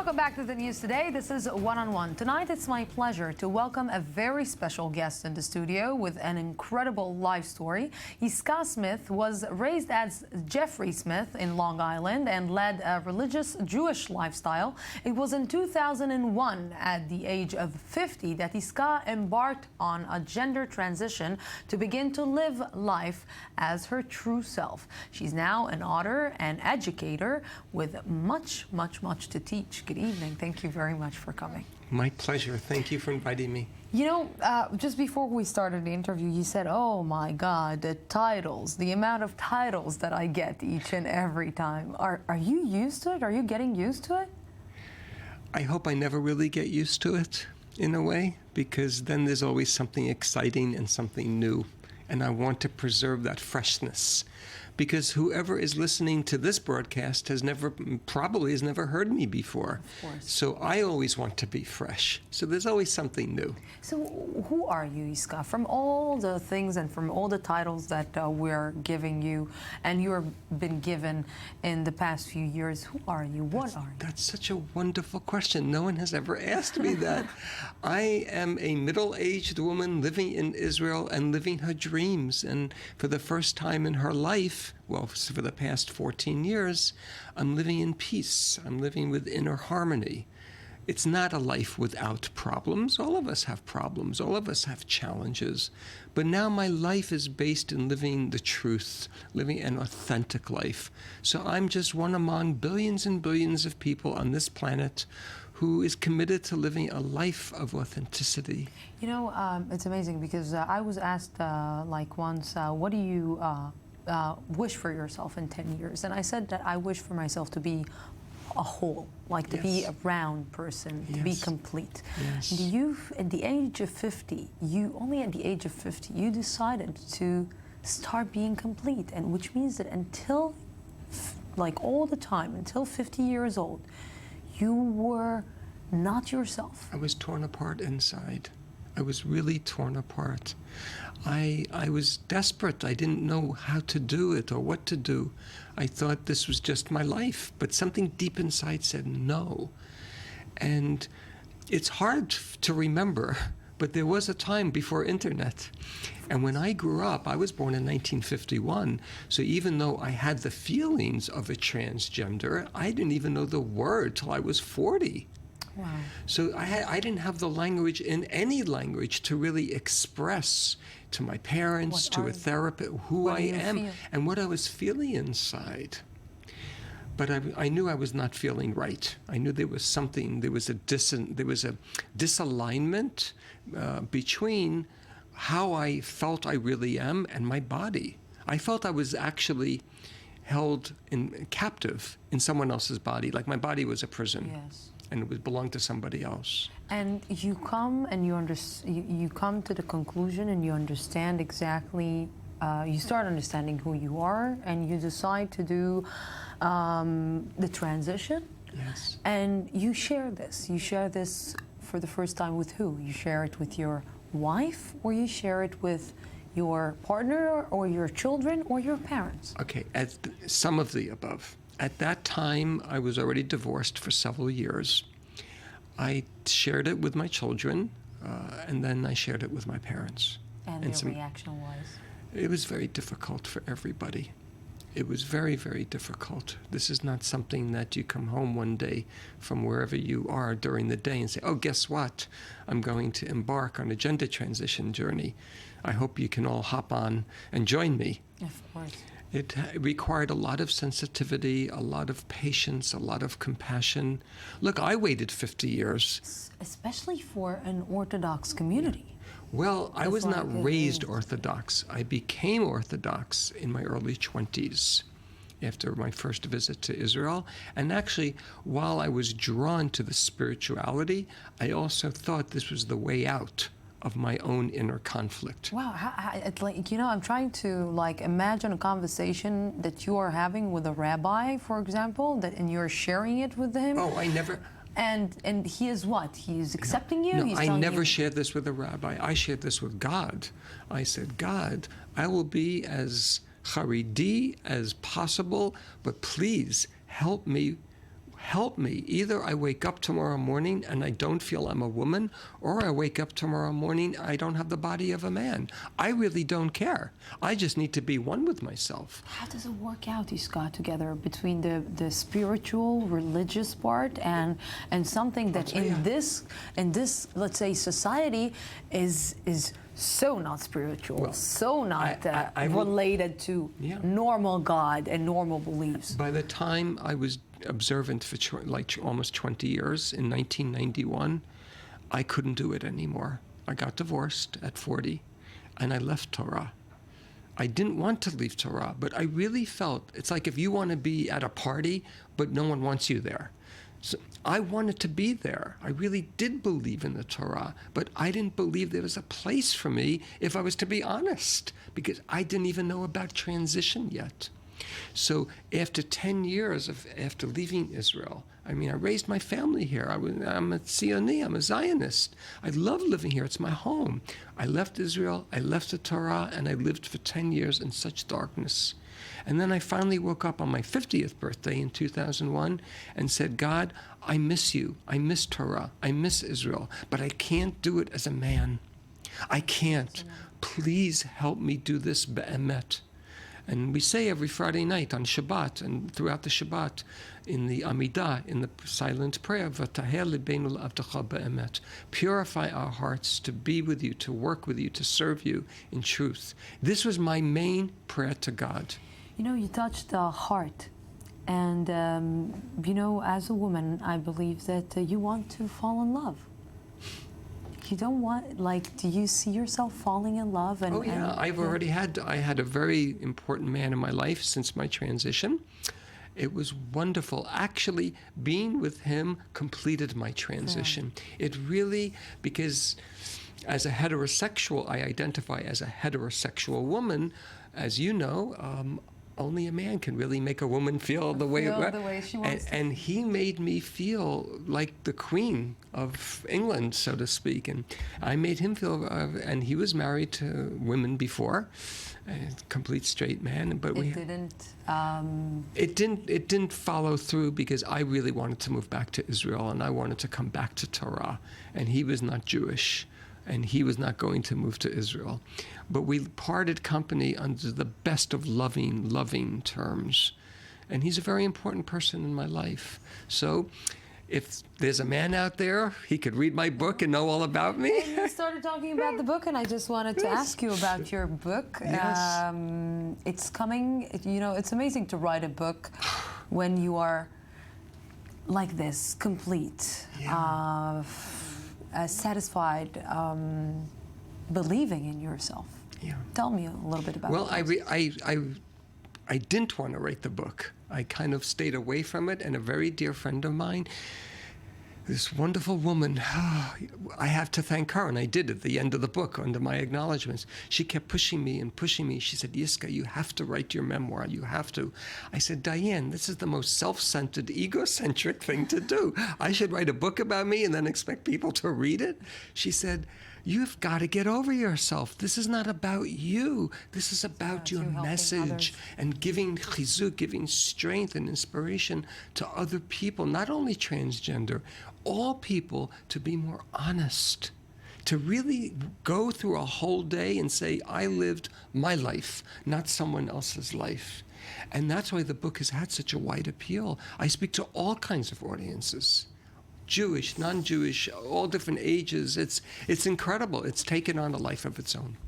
Welcome back to the news today. This is One-on-One. Tonight, it's my pleasure to welcome a very special guest in the studio with an incredible life story. Yiscah Smith was raised as Jaffa Smith in Long Island and led a religious Jewish lifestyle. It was in 2001, at the age of 50, that Yiscah embarked on a gender transition to begin to live life as her true self. She's now an author and educator with much to teach. Good evening. Thank you very much for coming. My pleasure. Thank you for inviting me. You know, just before we started the interview, you said, oh my God, the titles, the amount of titles that I get each and every time. Are you used to it? Are you getting used to it? I hope I never really get used to it, in a way, because then there's always something exciting and something new. And I want to preserve that freshness, because whoever is listening to this broadcast probably has never heard me before. Of course. So I always want to be fresh. So there's always something new. So who are you, Yiscah? From all the things and from all the titles that we're giving you and you've been given in the past few years, who are you? What are you? That's such a wonderful question. No one has ever asked me that. I am a middle-aged woman living in Israel and living her dreams. And for the first time in her life, well, for the past 14 years, I'm living in peace. I'm living with inner harmony. It's not a life without problems. All of us have problems. All of us have challenges. But now my life is based in living the truth, living an authentic life. So I'm just one among billions and billions of people on this planet who is committed to living a life of authenticity. You know, it's amazing because I was asked like once, what do you wish for yourself in 10 years? And I said that I wish for myself to be a whole, like to be a round person, to be complete. Yes. And you, at the age of 50, only at the age of 50, you decided to start being complete, and which means that until, like all the time, until 50 years old, you were not yourself. I was torn apart inside. I was really torn apart. I was desperate. I didn't know how to do it or what to do. I thought this was just my life, but something deep inside said no. And it's hard to remember, but there was a time before internet. And when I grew up, I was born in 1951, so even though I had the feelings of a transgender, I didn't even know the word till I was 40. Wow. So I didn't have the language in any language to really express to my parents, to a therapist, who I am and what I was feeling inside. But I knew I was not feeling right. I knew there was something, there was a disalignment between how I felt I really am and my body. I felt I was actually held captive in someone else's body, like my body was a prison. Yes. And it belonged to somebody else. And you come and you come to the conclusion and you understand exactly, you start understanding who you are, and you decide to do the transition. Yes. And you share this. You share this for the first time with who? You share it with your wife, or you share it with your partner, or your children, or your parents? Okay, some of the above. At that time, I was already divorced for several years. I shared it with my children, and then I shared it with my parents. And their reaction was? It was very difficult for everybody. It was very, very difficult. This is not something that you come home one day from wherever you are during the day and say, oh, guess what? I'm going to embark on a gender transition journey. I hope you can all hop on and join me. Of course. It required a lot of sensitivity, a lot of patience, a lot of compassion. Look, I waited 50 years. Especially for an Orthodox community. Well, I was not raised Orthodox. I became Orthodox in my early 20s after my first visit to Israel. And actually, while I was drawn to the spirituality, I also thought this was the way out of my own inner conflict. Wow, it's like, you know, I'm trying to like imagine a conversation that you are having with a rabbi, for example, and you're sharing it with him. Oh, I never. And he is what? He's accepting you? No, I never shared this with a rabbi. I shared this with God. I said, God, I will be as Haredi as possible, but please help me help me. Either I wake up tomorrow morning and I don't feel I'm a woman, or I wake up tomorrow morning, I don't have the body of a man. I really don't care. I just need to be one with myself. How does it work out, Yiscah, together between the spiritual, religious part and something that in this, let's say, society is so not spiritual, Well, so not I will- related to normal God and normal beliefs? By the time I was observant for almost 20 years, in 1991, I couldn't do it anymore. I got divorced at 40, and I left Torah. I didn't want to leave Torah, but I really felt, it's like if you want to be at a party, but no one wants you there. So I wanted to be there. I really did believe in the Torah, but I didn't believe there was a place for me, if I was to be honest, because I didn't even know about transition yet. So after 10 years after leaving Israel, I raised my family here. I'm a Zioni, I'm a Zionist. I love living here, it's my home. I left Israel, I left the Torah, and I lived for 10 years in such darkness. And then I finally woke up on my 50th birthday in 2001 and said, God, I miss you. I miss Torah. I miss Israel. But I can't do it as a man. I can't. Please help me do this be'emet. And we say every Friday night on Shabbat and throughout the Shabbat in the Amidah, in the silent prayer, V'taheh libeinu l'avdecha be'emet. Purify our hearts to be with you, to work with you, to serve you in truth. This was my main prayer to God. You know, you touched the heart. And, as a woman, I believe that you want to fall in love. You don't want, do you see yourself falling in love? Oh, yeah. I had a very important man in my life since my transition. It was wonderful. Actually, being with him completed my transition. Yeah. It really, because as a heterosexual, I identify as a heterosexual woman, as you know, only a man can really make a woman feel the way she wants and he made me feel like the queen of England, so to speak. And I made him feel, and he was married to women before, a complete straight man. But it didn't follow through because I really wanted to move back to Israel and I wanted to come back to Torah. And he was not Jewish. And he was not going to move to Israel. But we parted company under the best of loving terms. And he's a very important person in my life. So if there's a man out there, he could read my book and know all about me. And you started talking about the book, and I just wanted to ask you about your book. Yes. It's coming. It's amazing to write a book when you are like this, complete. Yeah. Satisfied, believing in yourself. Yeah. Tell me a little bit about it. Well, I didn't want to write the book. I kind of stayed away from it, and a very dear friend of mine, this wonderful woman, I have to thank her, and I did at the end of the book under my acknowledgments. She kept pushing me and pushing me. She said, Yiscah, you have to write your memoir. You have to. I said, Diane, this is the most self-centered, egocentric thing to do. I should write a book about me and then expect people to read it? She said, you've got to get over yourself. This is not about you. This is about your message and giving chizuk, giving strength and inspiration to other people, not only transgender, all people, to be more honest, to really go through a whole day and say, I lived my life, not someone else's life. And that's why the book has had such a wide appeal. I speak to all kinds of audiences. Jewish, non-Jewish, all different ages. It's incredible. It's taken on a life of its own.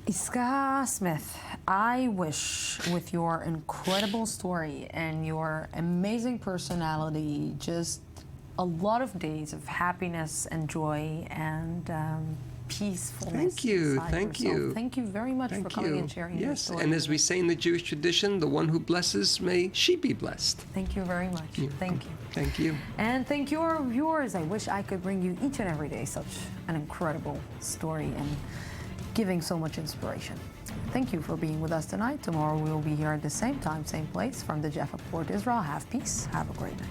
Yiscah Smith, I wish with your incredible story and your amazing personality, just a lot of days of happiness and joy and peacefulness. Thank you. Thank you very much for coming and sharing your story. Yes, and as we say in the Jewish tradition, the one who blesses, may she be blessed. Thank you very much. Thank you. Thank you. And thank you, our viewers. I wish I could bring you each and every day such an incredible story and giving so much inspiration. Thank you for being with us tonight. Tomorrow we will be here at the same time, same place from the Jaffa Port, Israel. Have peace. Have a great night.